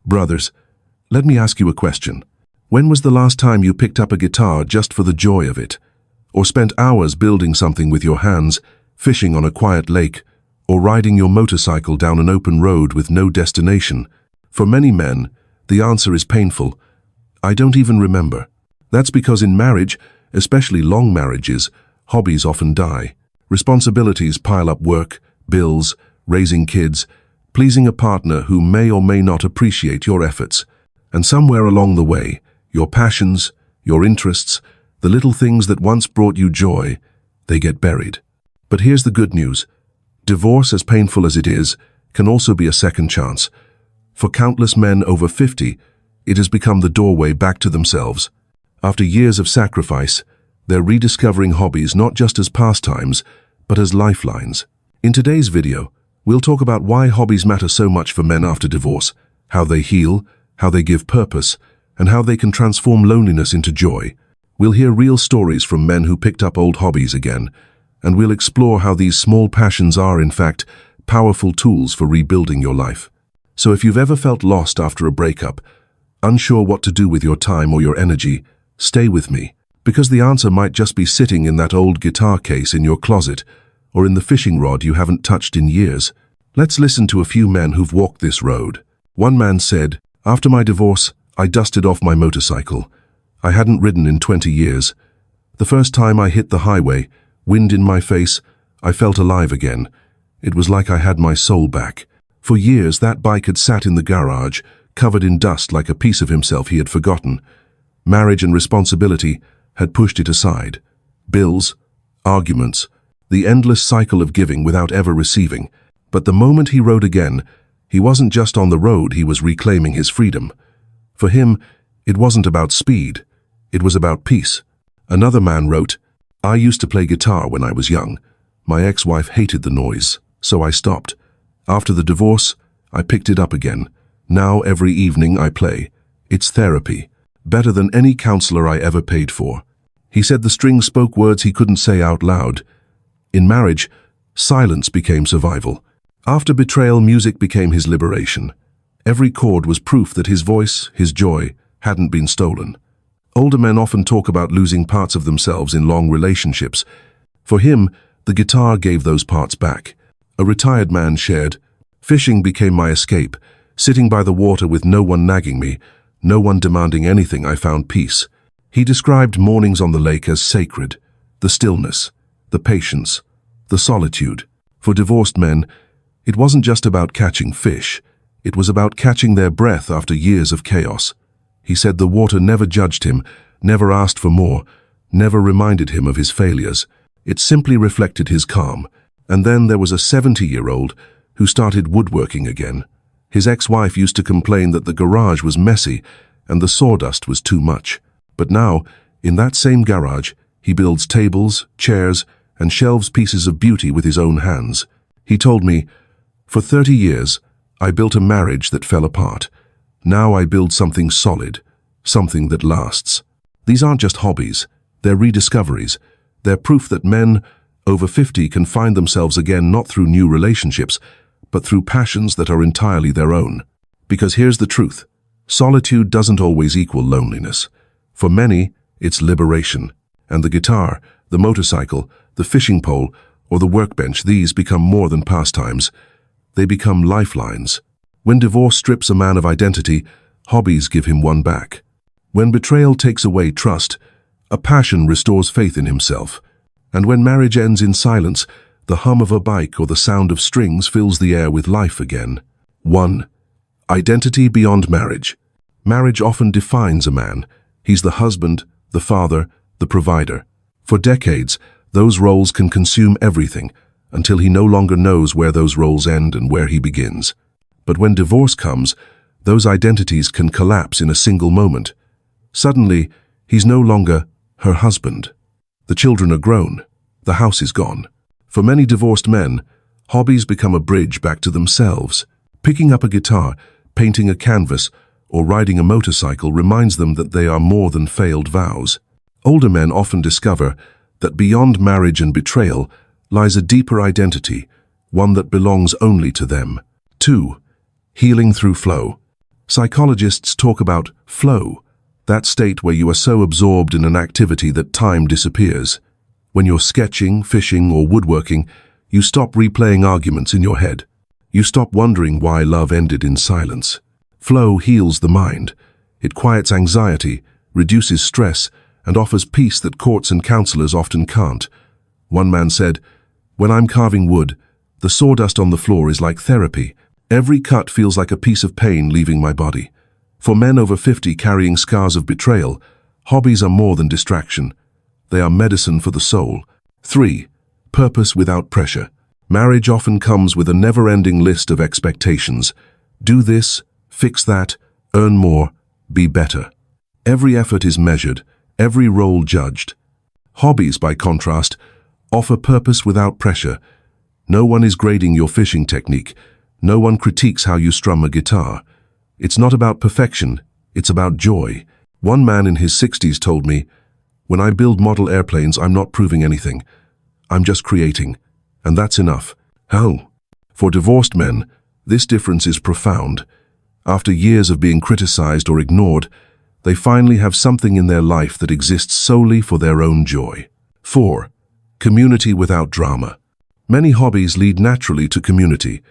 Brothers, let me ask you a question. When was the last time you picked up a guitar just for the joy of it? Or spent hours building something with your hands, fishing on a quiet lake, or riding your motorcycle down an open road with no destination? For many men, the answer is painful. I don't even remember. That's because in marriage, especially long marriages, hobbies often die. Responsibilities pile up: work, bills, raising kids, pleasing a partner who may or may not appreciate your efforts. And somewhere along the way, your passions, your interests, the little things that once brought you joy, they get buried. But here's the good news. Divorce, as painful as it is, can also be a second chance. For countless men over 50, it has become the doorway back to themselves. After years of sacrifice, they're rediscovering hobbies not just as pastimes, but as lifelines. In today's video, we'll talk about why hobbies matter so much for men after divorce, how they heal, how they give purpose, and how they can transform loneliness into joy. We'll hear real stories from men who picked up old hobbies again, and we'll explore how these small passions are, in fact, powerful tools for rebuilding your life. So if you've ever felt lost after a breakup, unsure what to do with your time or your energy, stay with me, because the answer might just be sitting in that old guitar case in your closet, or in the fishing rod you haven't touched in years. Let's listen to a few men who've walked this road. One man said, "After my divorce, I dusted off my motorcycle. I hadn't ridden in 20 years. The first time I hit the highway, wind in my face, I felt alive again. It was like I had my soul back." For years, that bike had sat in the garage, covered in dust like a piece of himself he had forgotten. Marriage and responsibility had pushed it aside. Bills, arguments, the endless cycle of giving without ever receiving. But the moment he rode again, he wasn't just on the road, he was reclaiming his freedom. For him, it wasn't about speed, it was about peace. Another man wrote, "I used to play guitar when I was young. My ex-wife hated the noise, so I stopped. After the divorce, I picked it up again. Now every evening I play. It's therapy, better than any counselor I ever paid for." He said the strings spoke words he couldn't say out loud. In marriage, silence became survival. After betrayal, music became his liberation. Every chord was proof that his voice, his joy, hadn't been stolen. Older men often talk about losing parts of themselves in long relationships. For him, the guitar gave those parts back. A retired man shared, "Fishing became my escape. Sitting by the water with no one nagging me, no one demanding anything, I found peace." He described mornings on the lake as sacred, the stillness, the patience, the solitude. For divorced men, it wasn't just about catching fish. It was about catching their breath after years of chaos. He said the water never judged him, never asked for more, never reminded him of his failures. It simply reflected his calm. And then there was a 70-year-old who started woodworking again. His ex-wife used to complain that the garage was messy and the sawdust was too much. But now, in that same garage, he builds tables, chairs, and shelves pieces of beauty with his own hands. He told me, "For 30 years, I built a marriage that fell apart. Now I build something solid, something that lasts." These aren't just hobbies, they're rediscoveries. They're proof that men over 50 can find themselves again not through new relationships, but through passions that are entirely their own. Because here's the truth. Solitude doesn't always equal loneliness. For many, it's liberation. And the guitar, the motorcycle, the fishing pole, or the workbench, these become more than pastimes. They become lifelines. When divorce strips a man of identity, hobbies give him one back. When betrayal takes away trust, a passion restores faith in himself. And when marriage ends in silence, the hum of a bike or the sound of strings fills the air with life again. 1. Identity beyond marriage. Marriage often defines a man. He's the husband, the father, the provider. For decades, those roles can consume everything, until he no longer knows where those roles end and where he begins. But when divorce comes, those identities can collapse in a single moment. Suddenly, he's no longer her husband. The children are grown. The house is gone. For many divorced men, hobbies become a bridge back to themselves. Picking up a guitar, painting a canvas, or riding a motorcycle reminds them that they are more than failed vows. Older men often discover that beyond marriage and betrayal lies a deeper identity, one that belongs only to them. 2. Healing through flow. Psychologists talk about flow, that state where you are so absorbed in an activity that time disappears. When you're sketching, fishing, or woodworking, you stop replaying arguments in your head. You stop wondering why love ended in silence. Flow heals the mind. It quiets anxiety, reduces stress, and offers peace that courts and counselors often can't. One man said, "When I'm carving wood, the sawdust on the floor is like therapy. Every cut feels like a piece of pain leaving my body." For men over 50 carrying scars of betrayal, hobbies are more than distraction. They are medicine for the soul. 3. Purpose without pressure. Marriage often comes with a never-ending list of expectations. Do this, fix that, earn more, be better. Every effort is measured, every role judged. Hobbies, by contrast, offer purpose without pressure. No one is grading your fishing technique. No one critiques how you strum a guitar. It's not about perfection, it's about joy. One man in his 60s told me, "When I build model airplanes, I'm not proving anything. I'm just creating. And that's enough." How? For divorced men, this difference is profound. After years of being criticized or ignored, they finally have something in their life that exists solely for their own joy. 4. Community without drama. Many hobbies lead naturally to community.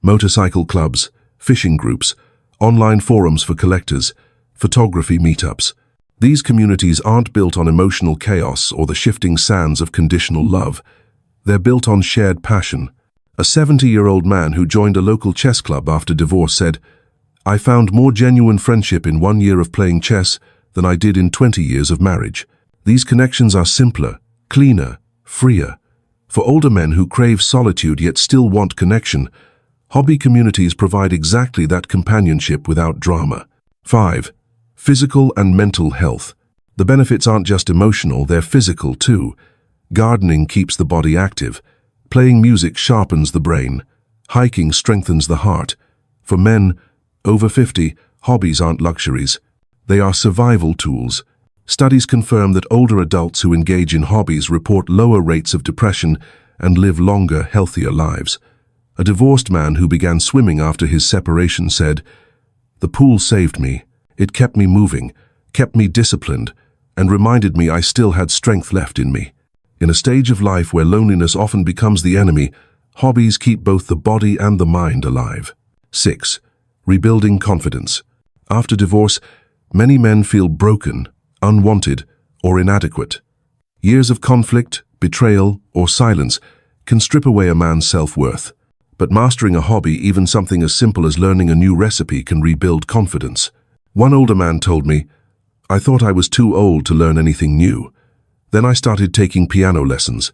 Motorcycle clubs, fishing groups, online forums for collectors, photography meetups. These communities aren't built on emotional chaos or the shifting sands of conditional love. They're built on shared passion. A 70-year-old man who joined a local chess club after divorce said, "I found more genuine friendship in 1 year of playing chess than I did in 20 years of marriage." These connections are simpler, cleaner, freer. For older men who crave solitude yet still want connection, hobby communities provide exactly that companionship without drama. 5. Physical and mental health. The benefits aren't just emotional, they're physical too. Gardening keeps the body active. Playing music sharpens the brain. Hiking strengthens the heart. For men over 50, hobbies aren't luxuries. They are survival tools. Studies confirm that older adults who engage in hobbies report lower rates of depression and live longer, healthier lives. A divorced man who began swimming after his separation said, "The pool saved me. It kept me moving, kept me disciplined, and reminded me I still had strength left in me." In a stage of life where loneliness often becomes the enemy, hobbies keep both the body and the mind alive. 6. Rebuilding confidence. After divorce, many men feel broken, unwanted, or inadequate. Years of conflict, betrayal, or silence can strip away a man's self-worth. But mastering a hobby, even something as simple as learning a new recipe, can rebuild confidence. One older man told me, "I thought I was too old to learn anything new. Then I started taking piano lessons.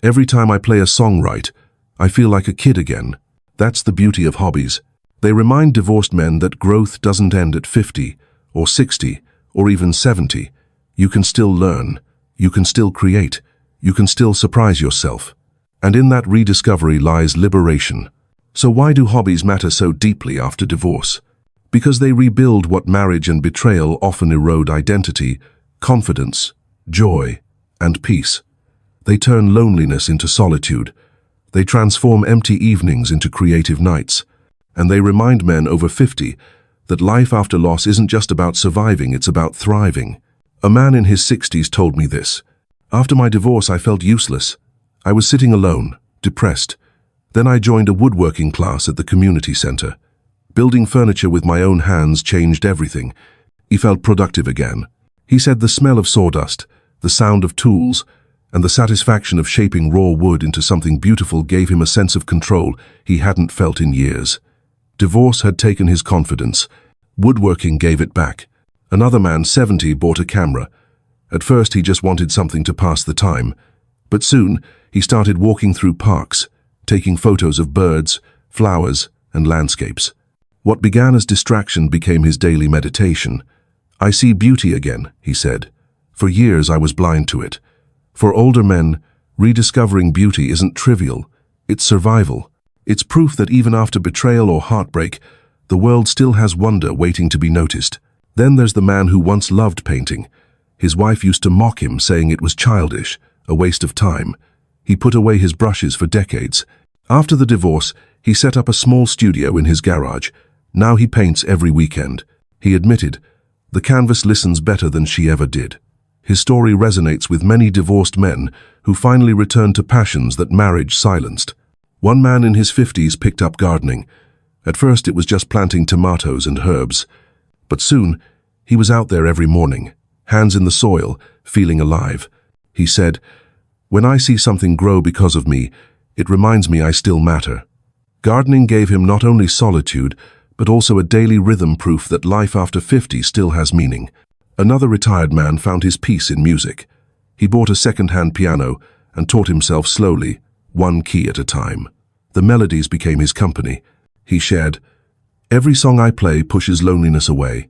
Every time I play a song right, I feel like a kid again." That's the beauty of hobbies. They remind divorced men that growth doesn't end at 50 or 60 or even 70. You can still learn, you can still create, you can still surprise yourself. And in that rediscovery lies liberation. So why do hobbies matter so deeply after divorce? Because they rebuild what marriage and betrayal often erode: identity, confidence, joy, and peace. They turn loneliness into solitude. They transform empty evenings into creative nights. And they remind men over 50 that life after loss isn't just about surviving, it's about thriving. A man in his 60s told me this. "After my divorce, I felt useless. I was sitting alone, depressed. Then I joined a woodworking class at the community center. Building furniture with my own hands changed everything." He felt productive again. He said the smell of sawdust, the sound of tools, and the satisfaction of shaping raw wood into something beautiful gave him a sense of control he hadn't felt in years. Divorce had taken his confidence. Woodworking gave it back. Another man, 70, bought a camera. At first he just wanted something to pass the time. But soon he started walking through parks, taking photos of birds, flowers, and landscapes. What began as distraction became his daily meditation. "I see beauty again," he said. "For years I was blind to it." For older men, rediscovering beauty isn't trivial. It's survival. It's proof that even after betrayal or heartbreak, the world still has wonder waiting to be noticed. Then there's the man who once loved painting. His wife used to mock him, saying it was childish, a waste of time. He put away his brushes for decades. After the divorce, he set up a small studio in his garage, Now he paints every weekend. He admitted, "The canvas listens better than she ever did." His story resonates with many divorced men who finally returned to passions that marriage silenced. One man in his 50s picked up gardening. At first it was just planting tomatoes and herbs. But soon, he was out there every morning, hands in the soil, feeling alive. He said, "When I see something grow because of me, it reminds me I still matter." Gardening gave him not only solitude, but also a daily rhythm, proof that life after 50 still has meaning. Another retired man found his peace in music. He bought a second-hand piano and taught himself slowly, one key at a time. The melodies became his company. He shared, "Every song I play pushes loneliness away.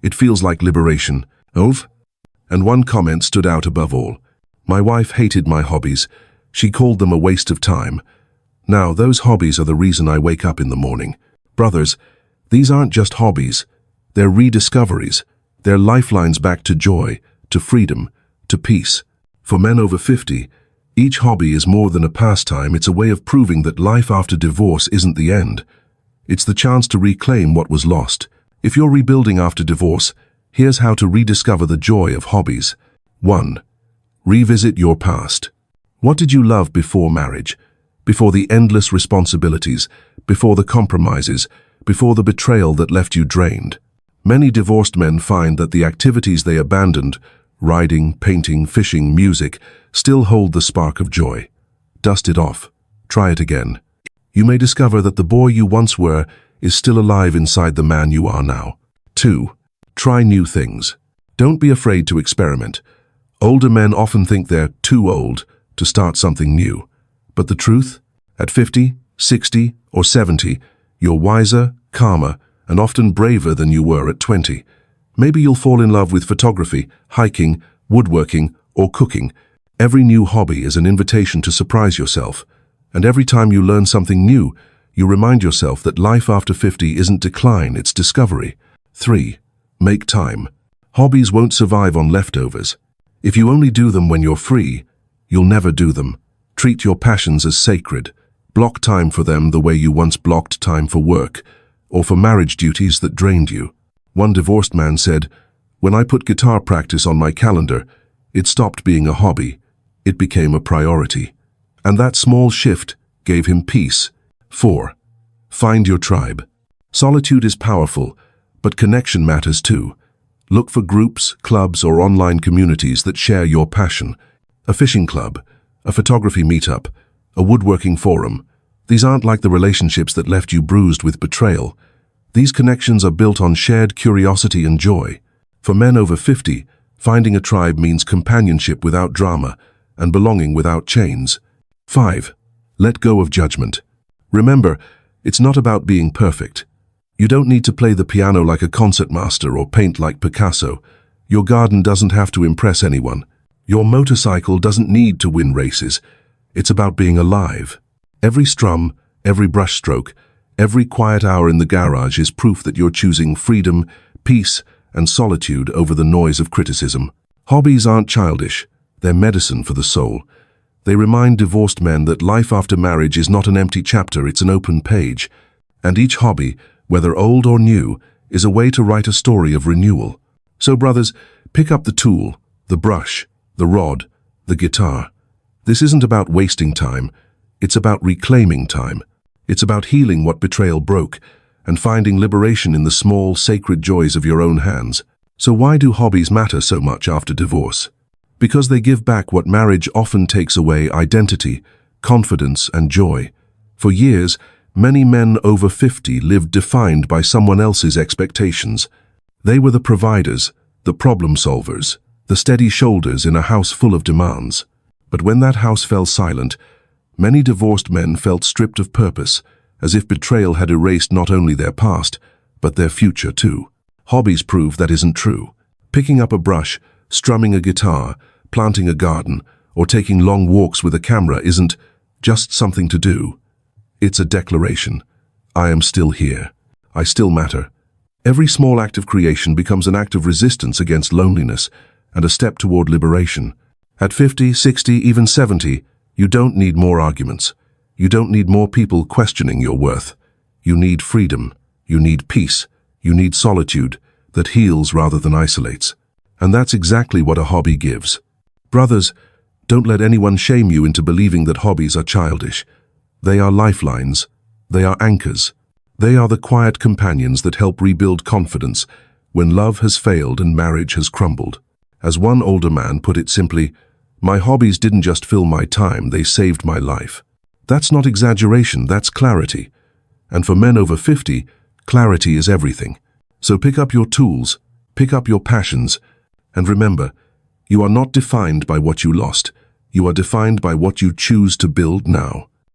It feels like liberation." And one comment stood out above all. "My wife hated my hobbies. She called them a waste of time. Now those hobbies are the reason I wake up in the morning." Brothers, these aren't just hobbies. They're rediscoveries. They're lifelines back to joy, to freedom, to peace. For men over 50, each hobby is more than a pastime. It's a way of proving that life after divorce isn't the end. It's the chance to reclaim what was lost. If you're rebuilding after divorce, here's how to rediscover the joy of hobbies. 1. Revisit your past. What did you love before marriage? Before the endless responsibilities, before the compromises, before the betrayal that left you drained? Many divorced men find that the activities they abandoned, riding, painting, fishing, music, still hold the spark of joy. Dust it off. Try it again. You may discover that the boy you once were is still alive inside the man you are now. 2. Try new things. Don't be afraid to experiment. Older men often think they're too old to start something new. But the truth? At 50, 60, or 70, you're wiser, calmer, and often braver than you were at 20. Maybe you'll fall in love with photography, hiking, woodworking, or cooking. Every new hobby is an invitation to surprise yourself. And every time you learn something new, you remind yourself that life after 50 isn't decline, it's discovery. 3. Make time. Hobbies won't survive on leftovers. If you only do them when you're free, you'll never do them. Treat your passions as sacred. Block time for them the way you once blocked time for work, or for marriage duties that drained you. One divorced man said, "When I put guitar practice on my calendar, it stopped being a hobby. It became a priority." And that small shift gave him peace. 4. Find your tribe. Solitude is powerful, but connection matters too. Look for groups, clubs, or online communities that share your passion. A fishing club, a photography meetup, a woodworking forum. These aren't like the relationships that left you bruised with betrayal. These connections are built on shared curiosity and joy. For men over 50, finding a tribe means companionship without drama and belonging without chains. 5. Let go of judgment. Remember, it's not about being perfect. You don't need to play the piano like a concertmaster or paint like Picasso. Your garden doesn't have to impress anyone. Your motorcycle doesn't need to win races. It's about being alive. Every strum, every brushstroke, every quiet hour in the garage is proof that you're choosing freedom, peace, and solitude over the noise of criticism. Hobbies aren't childish. They're medicine for the soul. They remind divorced men that life after marriage is not an empty chapter, it's an open page. And each hobby, whether old or new, is a way to write a story of renewal. So brothers, pick up the tool, the brush, the rod, the guitar. This isn't about wasting time. It's about reclaiming time. It's about healing what betrayal broke and finding liberation in the small, sacred joys of your own hands. So why do hobbies matter so much after divorce? Because they give back what marriage often takes away: identity, confidence, and joy. For years, many men over 50 lived defined by someone else's expectations. They were the providers, the problem solvers, the steady shoulders in a house full of demands. But when that house fell silent, many divorced men felt stripped of purpose, as if betrayal had erased not only their past, but their future too. Hobbies prove that isn't true. Picking up a brush, strumming a guitar, planting a garden, or taking long walks with a camera isn't just something to do. It's a declaration. I am still here. I still matter. Every small act of creation becomes an act of resistance against loneliness and a step toward liberation. At 50, 60, even 70, you don't need more arguments. You don't need more people questioning your worth. You need freedom. You need peace. You need solitude that heals rather than isolates. And that's exactly what a hobby gives. Brothers, don't let anyone shame you into believing that hobbies are childish. They are lifelines. They are anchors. They are the quiet companions that help rebuild confidence when love has failed and marriage has crumbled. As one older man put it simply, "My hobbies didn't just fill my time, they saved my life." That's not exaggeration, that's clarity. And for men over 50, clarity is everything. So pick up your tools, pick up your passions, and remember, you are not defined by what you lost. You are defined by what you choose to build now.